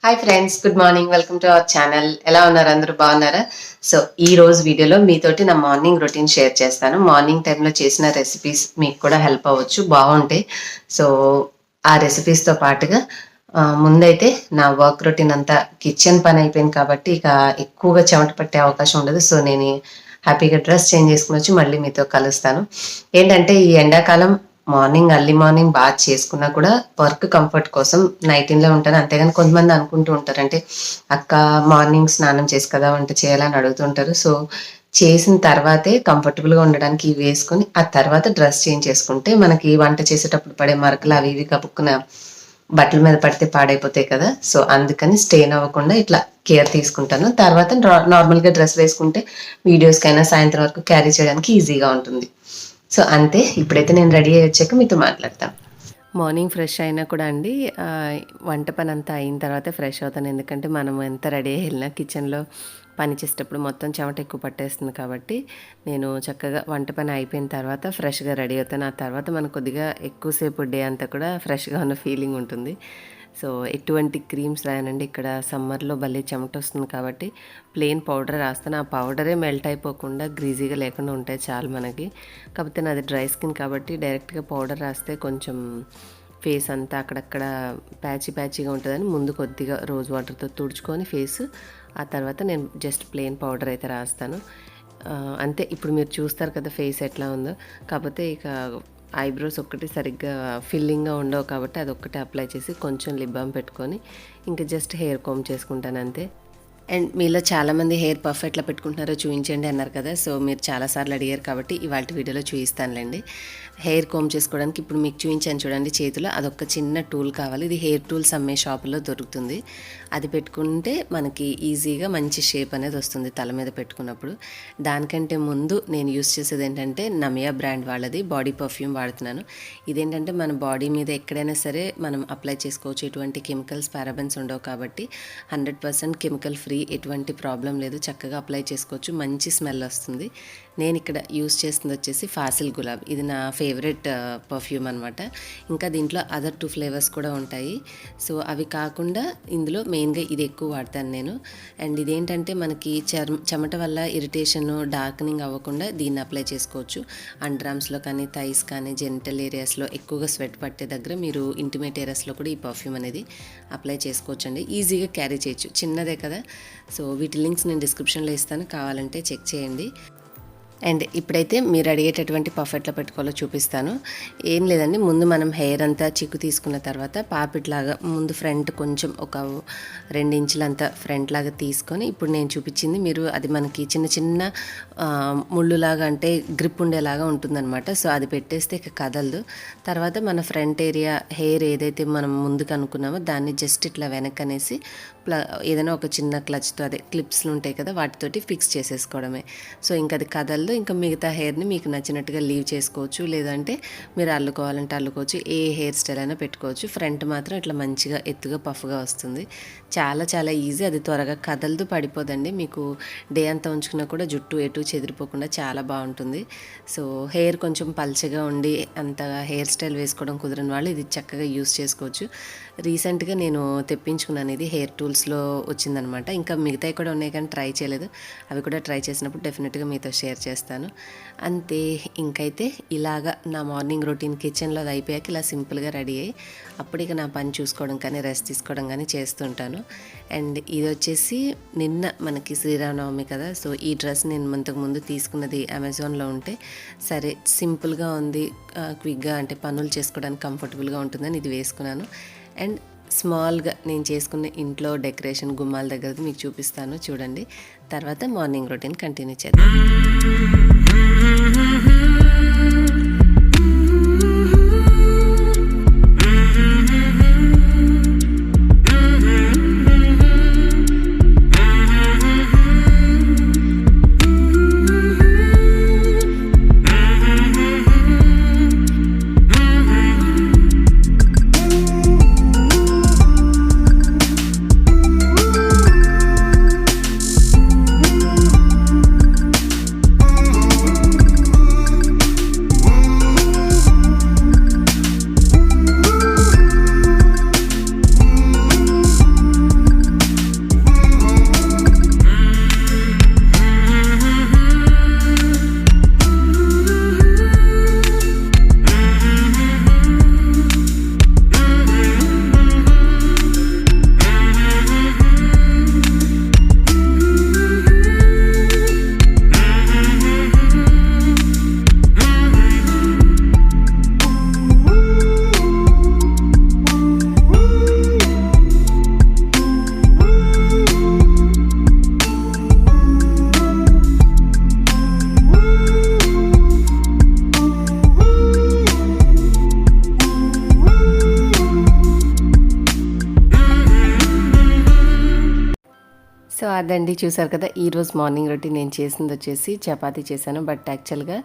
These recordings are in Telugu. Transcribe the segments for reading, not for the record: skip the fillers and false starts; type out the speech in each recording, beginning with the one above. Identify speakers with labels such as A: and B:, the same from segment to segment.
A: Hi friends, good morning. Welcome to our channel. ఎలా ఉన్నారు? అందరూ బాగున్నారా? సో ఈ రోజు వీడియోలో మీతోటి నా మార్నింగ్ రొటీన్ షేర్ చేస్తాను. మార్నింగ్ టైంలో చేసిన రెసిపీస్ మీకు కూడా హెల్ప్ అవ్వచ్చు, బాగుంటాయి. సో ఆ రెసిపీస్తో పాటుగా ముందైతే నా వర్క్ రొటీన్ అంతా కిచెన్ పని అయిపోయింది కాబట్టి ఇక ఎక్కువగా చెమట పట్టే అవకాశం ఉండదు. సో నేను హ్యాపీగా డ్రెస్ చేంజ్ చేసుకుని వచ్చి మళ్ళీ మీతో కలుస్తాను. ఏంటంటే ఈ ఎండాకాలం మార్నింగ్ అర్లీ మార్నింగ్ బాత్ చేసుకున్నా కూడా వర్క్ కంఫర్ట్ కోసం నైటీన్లో ఉంటాను. అంతేగాని కొంతమంది అనుకుంటూ ఉంటారు, అంటే అక్క మార్నింగ్ స్నానం చేసి కదా వంట చేయాలని అడుగుతుంటారు. సో చేసిన తర్వాతే కంఫర్టబుల్గా ఉండడానికి ఇవి వేసుకొని ఆ తర్వాత డ్రెస్ చేంజ్ చేసుకుంటే మనకి వంట చేసేటప్పుడు పడే మరకలు అవి ఇవి కప్పుక్కున్న బట్టల మీద పడితే పాడైపోతాయి కదా. సో అందుకని స్టెయిన్ అవ్వకుండా ఇట్లా కేర్ తీసుకుంటాను. తర్వాత నార్మల్గా డ్రెస్ వేసుకుంటే వీడియోస్కైనా సాయంత్రం వరకు క్యారీ చేయడానికి ఈజీగా ఉంటుంది. సో అంతే. ఇప్పుడైతే నేను రెడీ అయ్యి వచ్చాక మీతో మాట్లాడతాను.
B: మార్నింగ్ ఫ్రెష్ అయినా కూడా అండి, వంట పని అంతా అయిన తర్వాత ఫ్రెష్ అవుతాను. ఎందుకంటే మనం ఎంత రెడీ అయ్యి వెళ్ళినా కిచెన్లో పని చేసేటప్పుడు మొత్తం చెమట ఎక్కువ పట్టేస్తుంది కాబట్టి నేను చక్కగా వంట పని అయిపోయిన తర్వాత ఫ్రెష్గా రెడీ అవుతాను. ఆ తర్వాత మనకు కొద్దిగా ఎక్కువసేపు డే అంతా కూడా ఫ్రెష్గా ఉన్న ఫీలింగ్ ఉంటుంది. సో ఎటువంటి క్రీమ్స్ రాయనండి. ఇక్కడ సమ్మర్లో భలే చెమట వస్తుంది కాబట్టి ప్లెయిన్ పౌడర్ రాస్తాను. ఆ పౌడరే మెల్ట్ అయిపోకుండా గ్రీజీగా లేకుండా ఉంటాయి చాలు మనకి. కాకపోతే నాది డ్రై స్కిన్ కాబట్టి డైరెక్ట్గా పౌడర్ రాస్తే కొంచెం ఫేస్ అంతా అక్కడక్కడ ప్యాచీగా ఉంటుందని ముందు కొద్దిగా రోజ్ వాటర్తో తుడుచుకొని ఫేస్, ఆ తర్వాత నేను జస్ట్ ప్లెయిన్ పౌడర్ అయితే రాస్తాను. అంతే. ఇప్పుడు మీరు చూస్తారు కదా ఫేస్ ఎట్లా ఉందో. కాకపోతే ఇక ఐబ్రోస్ ఒక్కటి సరిగ్గా ఫిల్లింగ్గా ఉండవు కాబట్టి అదొక్కటి అప్లై చేసి కొంచెం లిప్ బామ్ పెట్టుకొని ఇంకా జస్ట్ హెయిర్ కోమ్ చేసుకుంటాను అంతే. అండ్ మీలో చాలామంది హెయిర్ పఫ్ ఎట్లా పెట్టుకుంటున్నారో చూపించండి అన్నారు కదా. సో మీరు చాలాసార్లు అడిగారు కాబట్టి ఇవాళ వీడియోలో చూపిస్తానులేండి. హెయిర్ కోమ్ చేసుకోవడానికి ఇప్పుడు మీకు చూపించాను చూడండి చేతిలో, అదొక చిన్న టూల్ కావాలి. ఇది హెయిర్ టూల్స్ అమ్మే షాపులో దొరుకుతుంది. అది పెట్టుకుంటే మనకి ఈజీగా మంచి షేప్ అనేది వస్తుంది తల మీద పెట్టుకున్నప్పుడు. దానికంటే ముందు నేను యూస్ చేసేది ఏంటంటే నమియా బ్రాండ్ వాళ్ళది బాడీ పర్ఫ్యూమ్ వాడుతున్నాను. ఇదేంటంటే మన బాడీ మీద ఎక్కడైనా సరే మనం అప్లై చేసుకోవచ్చు. ఎటువంటి కెమికల్స్, పారాబెన్స్ ఉండవు కాబట్టి 100% కెమికల్ ఫ్రీ, ఎటువంటి ప్రాబ్లం లేదు. చక్కగా అప్లై చేసుకోవచ్చు, మంచి స్మెల్ వస్తుంది. నేను ఇక్కడ యూస్ చేస్తుంది వచ్చేసి ఫాసిల్ గులాబ్. ఇది నా ఫేవరెట్ పర్ఫ్యూమ్ అనమాట. ఇంకా దీంట్లో అదర్ 2 ఫ్లేవర్స్ కూడా ఉంటాయి. సో అవి కాకుండా ఇందులో మెయిన్గా ఇది ఎక్కువ వాడతాను నేను. అండ్ ఇదేంటంటే మనకి చెమట వల్ల ఇరిటేషన్, డార్కనింగ్ అవ్వకుండా దీన్ని అప్లై చేసుకోవచ్చు. అండర్ ఆర్మ్స్లో కానీ, థైస్ కానీ, జెనిటల్ ఏరియాస్లో ఎక్కువగా స్వెట్ పట్టే దగ్గర మీరు ఇంటిమేట్ ఏరియాస్లో కూడా ఈ పర్ఫ్యూమ్ అనేది అప్లై చేసుకోవచ్చు అండి. ఈజీగా క్యారీ చేయొచ్చు, చిన్నదే కదా. సో వీటి లింక్స్ నేను డిస్క్రిప్షన్లో ఇస్తాను, కావాలంటే చెక్ చేయండి. అండ్ ఇప్పుడైతే మీరు అడిగేటటువంటి పఫ్ ఎట్లా పెట్టుకోవాలో చూపిస్తాను. ఏం లేదండి, ముందు మనం హెయిర్ అంతా చిక్కు తీసుకున్న తర్వాత పాపిట్లాగా ముందు ఫ్రంట్ కొంచెం ఒక 2 ఇంచులంతా ఫ్రంట్ లాగా తీసుకొని, ఇప్పుడు నేను చూపించింది మీరు అది మనకి చిన్న చిన్న ముళ్ళులాగా అంటే గ్రిప్ ఉండేలాగా ఉంటుందన్నమాట. సో అది పెట్టేస్తే ఇక కదలదు. తర్వాత మన ఫ్రంట్ ఏరియా హెయిర్ ఏదైతే మనం ముందుకు అనుకున్నామో దాన్ని జస్ట్ ఇట్లా వెనకనేసి ఏదైనా ఒక చిన్న క్లచ్తో, అదే క్లిప్స్లు ఉంటాయి కదా, వాటితోటి ఫిక్స్ చేసేసుకోవడమే. సో ఇంకా అది కదలదు. ఇంకా మిగతా హెయిర్ని మీకు నచ్చినట్టుగా లీవ్ చేసుకోవచ్చు, లేదంటే మీరు అల్లుకోవాలంటే అల్లుకోవచ్చు. ఏ హెయిర్ స్టైల్ అయినా పెట్టుకోవచ్చు. ఫ్రంట్ మాత్రం ఇట్లా మంచిగా ఎత్తుగా పఫ్గా వస్తుంది. చాలా చాలా ఈజీ. అది త్వరగా కదలదు, పడిపోదండి. మీకు డే అంతా ఉంచుకున్నా కూడా జుట్టు ఎటు చెదిరిపోకుండా చాలా బాగుంటుంది. సో హెయిర్ కొంచెం పల్చగా ఉండి అంతగా హెయిర్ స్టైల్ వేసుకోవడం కుదరని వాళ్ళు ఇది చక్కగా యూస్ చేసుకోవచ్చు. రీసెంట్గా నేను తెప్పించుకున్నాను, ఇది హెయిర్ టూల్స్లో వచ్చిందనమాట. ఇంకా మిగతాయి కూడా ఉన్నాయి కానీ ట్రై చేయలేదు. అవి కూడా ట్రై చేసినప్పుడు డెఫినెట్గా మీతో షేర్ చేస్తాను. అంతే. ఇంకైతే ఇలాగా నా మార్నింగ్ రొటీన్ కిచెన్లో అది అయిపోయాక ఇలా సింపుల్గా రెడీ అయ్యి అప్పుడు ఇక నా పని చూసుకోవడం కానీ రెస్ట్ తీసుకోవడం కానీ చేస్తుంటాను. అండ్ ఇది వచ్చేసి నిన్న మనకి శ్రీరామనవమి కదా. సో ఈ డ్రెస్ నేను ఇంతకుముందు తీసుకున్నది అమెజాన్లో ఉంటే, సరే సింపుల్గా ఉంది, క్విక్గా అంటే పనులు చేసుకోవడానికి కంఫర్టబుల్గా ఉంటుందని ఇది వేసుకున్నాను. అండ్ స్మాల్గా నేను చేసుకున్న ఇంట్లో డెకరేషన్ గుమ్మాల దగ్గరది మీకు చూపిస్తాను చూడండి. తర్వాత మార్నింగ్ రొటీన్ కంటిన్యూ చేద్దాం. సో అదండి, చూసారు కదా ఈరోజు మార్నింగ్ రొటీన్ నేను చేసింది వచ్చేసి చపాతీ చేశాను. బట్ యాక్చువల్గా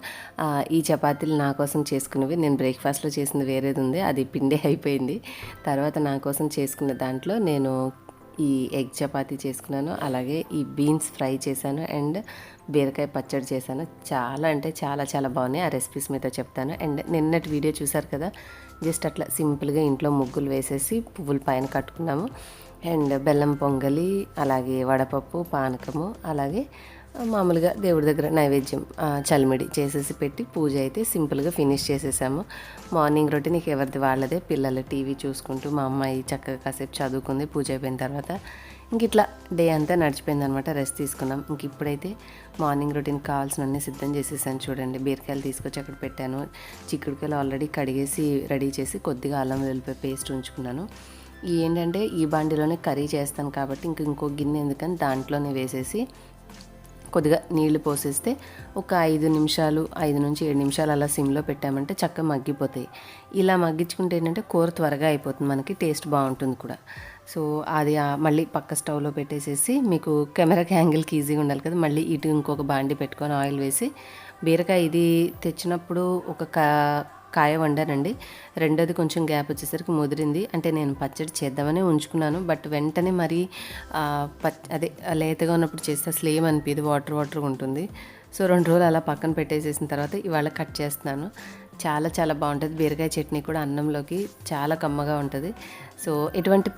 B: ఈ చపాతీలు నా కోసం చేసుకున్నవి. నేను బ్రేక్ఫాస్ట్లో చేసింది వేరేది ఉంది, అది పిండే అయిపోయింది. తర్వాత నా కోసం చేసుకున్న దాంట్లో నేను ఈ ఎగ్ చపాతీ చేసుకున్నాను, అలాగే ఈ బీన్స్ ఫ్రై చేశాను అండ్ బీరకాయ పచ్చడి చేశాను. చాలా అంటే చాలా చాలా బాగున్నాయి. ఆ రెసిపీస్ మీతో చెప్తాను. అండ్ నిన్నటి వీడియో చూసారు కదా, జస్ట్ అట్లా సింపుల్గా ఇంట్లో ముగ్గులు వేసేసి పువ్వుల పైన కట్టుకున్నాము. అండ్ బెల్లం పొంగలి, అలాగే వడపప్పు, పానకము, అలాగే మామూలుగా దేవుడి దగ్గర నైవేద్యం చలిమిడి చేసేసి పెట్టి పూజ అయితే సింపుల్గా ఫినిష్ చేసేసాము. మార్నింగ్ రొటీన్ ఎవరిది వాళ్ళదే. పిల్లలు టీవీ చూసుకుంటూ, మా అమ్మాయి చక్కగా కాసేపు చదువుకుంది. పూజ అయిపోయిన తర్వాత ఇంక ఇట్లా డే అంతా నడిచిపోయింది అనమాట. రెస్ట్ తీసుకున్నాం. ఇంక ఇప్పుడైతే మార్నింగ్ రొటీన్ కావాల్సినవన్నీ సిద్ధం చేసేసాను. చూడండి, బీరకాయలు తీసుకొచ్చి అక్కడ పెట్టాను. చిక్కుడుకాయలు ఆల్రెడీ కడిగేసి రెడీ చేసి కొద్దిగా అల్లం వెల్లుల్లిపాయ పేస్ట్ ఉంచుకున్నాను. ఏంటంటే ఈ బండిలోనే కర్రీ చేస్తాను కాబట్టి ఇంకో గిన్నె ఎందుకని దాంట్లోనే వేసేసి కొద్దిగా నీళ్లు పోసేస్తే ఒక 5 నిమిషాలు, 5 నుంచి 7 నిమిషాలు అలా సిమ్లో పెట్టామంటే చక్కగా మగ్గిపోతాయి. ఇలా మగ్గించుకుంటే ఏంటంటే కూర త్వరగా అయిపోతుంది, మనకి టేస్ట్ బాగుంటుంది కూడా. సో అది మళ్ళీ పక్క స్టవ్లో పెట్టేసేసి, మీకు కెమెరాకి యాంగిల్కి ఈజీగా ఉండాలి కదా, మళ్ళీ ఇటు ఇంకొక బాండి పెట్టుకొని ఆయిల్ వేసి, బీరకాయ ఇది తెచ్చినప్పుడు ఒక కాయ వండానండి. రెండోది కొంచెం గ్యాప్ వచ్చేసరికి ముదిరింది. అంటే నేను పచ్చడి చేద్దామని ఉంచుకున్నాను, బట్ వెంటనే మరి అదే లేతగా ఉన్నప్పుడు చేస్తే అసలు ఏమనిపించదు, వాటర్గా ఉంటుంది. సో 2 రోజులు అలా పక్కన పెట్టేసేసిన తర్వాత ఇవాళ కట్ చేస్తున్నాను. చాలా చాలా బాగుంటుంది. బీరకాయ చట్నీ కూడా అన్నంలోకి చాలా కమ్మగా ఉంటుంది. సో ఎటువంటి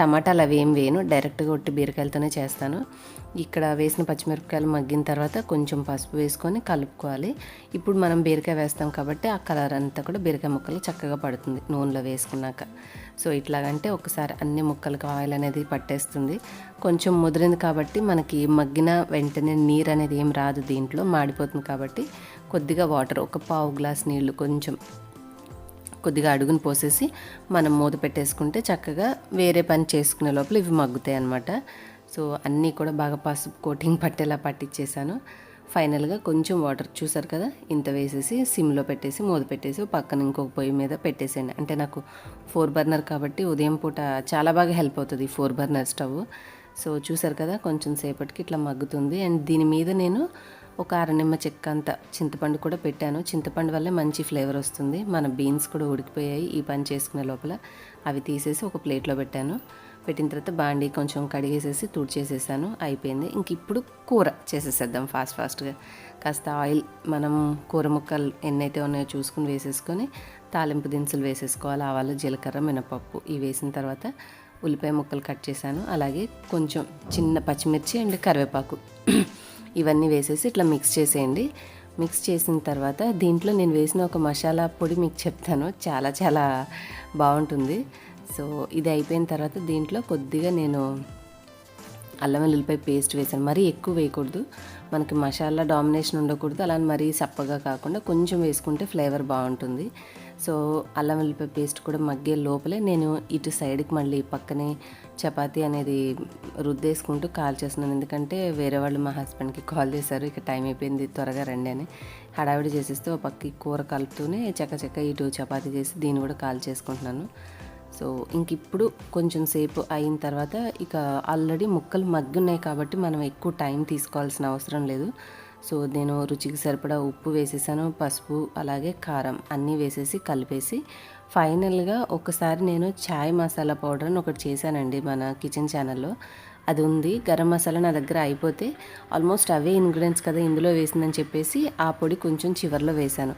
B: టమాటాలు అవి ఏం వేయను, డైరెక్ట్గా ఒట్టి బీరకాయలతోనే చేస్తాను. ఇక్కడ వేసిన పచ్చిమిరపకాయలు మగ్గిన తర్వాత కొంచెం పసుపు వేసుకొని కలుపుకోవాలి. ఇప్పుడు మనం బీరకాయ వేస్తాం కాబట్టి ఆ కలర్ అంతా కూడా బీరకాయ ముక్కలు చక్కగా పడుతుంది నూనెలో వేసుకున్నాక. సో ఇట్లాగంటే ఒకసారి అన్ని ముక్కలకు ఆయిల్ అనేది పట్టేస్తుంది. కొంచెం ముదిరింది కాబట్టి మనకి మగ్గిన వెంటనే నీరు అనేది ఏం రాదు, దీంట్లో మాడిపోతుంది కాబట్టి కొద్దిగా వాటర్, ఒక పావు గ్లాస్ నీళ్లు కొంచెం కొద్దిగా అడుగును పోసేసి మనం మూత పెట్టేసుకుంటే చక్కగా వేరే పని చేసుకునే లోపల ఇవి మగ్గుతాయి అన్నమాట. సో అన్నీ కూడా బాగా పసుపు కోటింగ్ పట్టేలా పట్టించేసాను. ఫైనల్గా కొంచెం వాటర్ చూసారు కదా, ఇంత వేసేసి సిమ్లో పెట్టేసి మూత పెట్టేసి పక్కన ఇంకొక పొయ్యి మీద పెట్టేసేయండి. అంటే నాకు 4 బర్నర్ కాబట్టి ఉదయం పూట చాలా బాగా హెల్ప్ అవుతుంది 4 బర్నర్ స్టవ్. సో చూసారు కదా, కొంచెం సేపటికి ఇట్లా మగ్గుతుంది. అండ్ దీని మీద నేను ఒక నిమ్మ చెక్క అంత చింతపండు కూడా పెట్టాను. చింతపండు వల్లే మంచి ఫ్లేవర్ వస్తుంది. మన బీన్స్ కూడా ఉడికిపోయాయి ఈ పని చేసుకునే లోపల. అవి తీసేసి ఒక ప్లేట్లో పెట్టాను. పెట్టిన తర్వాత బాండీ కొంచెం కడిగేసేసి తుడిచేసేసాను, అయిపోయింది. ఇంక ఇప్పుడు కూర చేసేసేద్దాం ఫాస్ట్గా. కాస్త ఆయిల్, మనం కూర ముక్కలు ఎన్నైతే ఉన్నాయో చూసుకుని వేసేసుకొని తాలింపు దినుసులు వేసేసుకోవాలి. ఆవాలు, జీలకర్ర, మినపప్పు ఇవి వేసిన తర్వాత ఉల్లిపాయ ముక్కలు కట్ చేశాను. అలాగే కొంచెం చిన్న పచ్చిమిర్చి అండ్ కరివేపాకు ఇవన్నీ వేసేసి ఇట్లా మిక్స్ చేసేయండి. మిక్స్ చేసిన తర్వాత దీంట్లో నేను వేసిన ఒక మసాలా పొడి మీకు చెప్తాను, చాలా చాలా బాగుంటుంది. సో ఇది అయిపోయిన తర్వాత దీంట్లో కొద్దిగా నేను అల్లం వెల్లుల్లిపాయ పేస్ట్ వేసాను. మరీ ఎక్కువ వేయకూడదు, మనకి మసాలా డామినేషన్ ఉండకూడదు, అలా మరీ సప్పగా కాకుండా కొంచెం వేసుకుంటే ఫ్లేవర్ బాగుంటుంది. సో అల్లం వెల్లుల్లిపాయ పేస్ట్ కూడా మగ్గే లోపలే నేను ఇటు సైడ్కి మళ్ళీ పక్కనే చపాతీ అనేది రుద్దేసుకుంటూ కాల్ చేస్తున్నాను. ఎందుకంటే వేరే వాళ్ళు మా హస్బెండ్కి కాల్ చేశారు, ఇక టైం అయిపోయింది త్వరగా రండి అని. హడావిడి చేసేస్తే ఒక పక్కకి కూర కలుపుతూనే చక్క ఇటు చపాతీ చేసి దీన్ని కూడా కాల్ చేసుకుంటున్నాను. సో ఇంక ఇప్పుడు కొంచెం సేపు అయిన తర్వాత ఇక ఆల్రెడీ ముక్కలు మగ్గున్నాయి కాబట్టి మనం ఎక్కువ టైం తీసుకోవాల్సిన అవసరం లేదు. సో నేను రుచికి సరిపడా ఉప్పు వేసేసాను, పసుపు అలాగే కారం అన్నీ వేసేసి కలిపేసి ఫైనల్గా ఒకసారి నేను చాయ్ మసాలా పౌడర్ అని ఒకటి చేశానండి మన కిచెన్ ఛానల్లో. అది ఉంది. గరం మసాలా నా దగ్గర అయిపోతే ఆల్మోస్ట్ అవే ఇంగ్రీడియంట్స్ కదా ఇందులో వేసిందని చెప్పేసి ఆ పొడి కొంచెం చివర్లో వేశాను.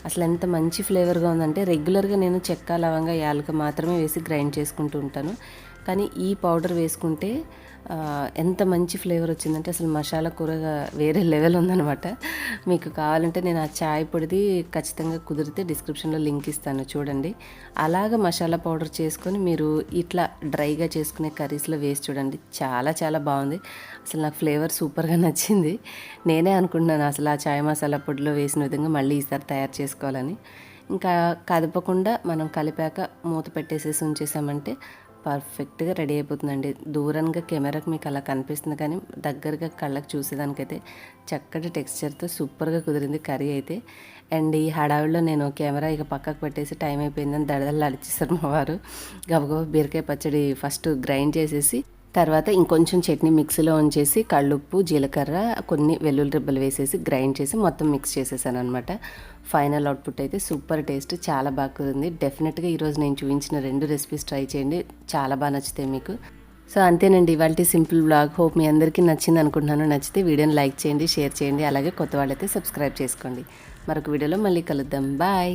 B: అసలు ఎంత మంచి ఫ్లేవర్గా ఉందంటే, రెగ్యులర్గా నేను చెక్క, లవంగ, యాలక మాత్రమే వేసి గ్రైండ్ చేసుకుంటూ ఉంటాను. కానీ ఈ పౌడర్ వేసుకుంటే ఎంత మంచి ఫ్లేవర్ వచ్చిందంటే అసలు మసాలా కూర వేరే లెవెల్ ఉందనమాట. మీకు కావాలంటే నేను ఆ చాయ్ పొడిది ఖచ్చితంగా కుదిరితే డిస్క్రిప్షన్లో లింక్ ఇస్తాను, చూడండి. అలాగ మసాలా పౌడర్ చేసుకొని మీరు ఇట్లా డ్రైగా చేసుకునే కర్రీస్లో వేసి చూడండి, చాలా చాలా బాగుంది. అసలు నాకు ఫ్లేవర్ సూపర్గా నచ్చింది. నేనే అనుకుంటున్నాను అసలు ఆ చాయ్ మసాలా పొడిలో వేసిన విధంగా మళ్ళీ ఈసారి తయారు చేసుకోవాలని. ఇంకా కదపకుండా మనం కలిపాక మూత పెట్టేసేసి ఉంచేసామంటే పర్ఫెక్ట్గా రెడీ అయిపోతుందండి. దూరంగా కెమెరాకి మీకు అలా కనిపిస్తుంది, కానీ దగ్గరగా కళ్ళకి చూసేదానికైతే చక్కటి టెక్స్చర్తో సూపర్గా కుదిరింది కర్రీ అయితే. అండ్ ఈ హడావిడిలో నేను కెమెరా ఇక పక్కకు పెట్టేసి టైం అయిపోయిందని దడదల్లా అడిచేసారు మా వారు. గబగబా బీరకాయ పచ్చడి ఫస్ట్ గ్రైండ్ చేసేసి తర్వాత ఇంకొంచెం చట్నీ మిక్సీలో ఉంచేసి కళ్ళుప్పు జీలకర్ర కొన్ని వెల్లుల్లి రెబ్బలు వేసేసి గ్రైండ్ చేసి మొత్తం మిక్స్ చేసేసాను అనమాట. ఫైనల్ అవుట్పుట్ అయితే సూపర్ టేస్ట్, చాలా బాగా కుదిరింది. డెఫినెట్గా ఈరోజు నేను చూపించిన 2 రెసిపీస్ ట్రై చేయండి, చాలా బాగా నచ్చుతాయి మీకు. సో అంతేనండి ఇవాళ సింపుల్ వ్లాగ్. హోప్ మీ అందరికీ నచ్చింది అనుకుంటున్నాను. నచ్చితే వీడియోని లైక్ చేయండి, షేర్ చేయండి, అలాగే కొత్త వాళ్ళైతే సబ్స్క్రైబ్ చేసుకోండి. మరొక వీడియోలో మళ్ళీ కలుద్దాం. బాయ్.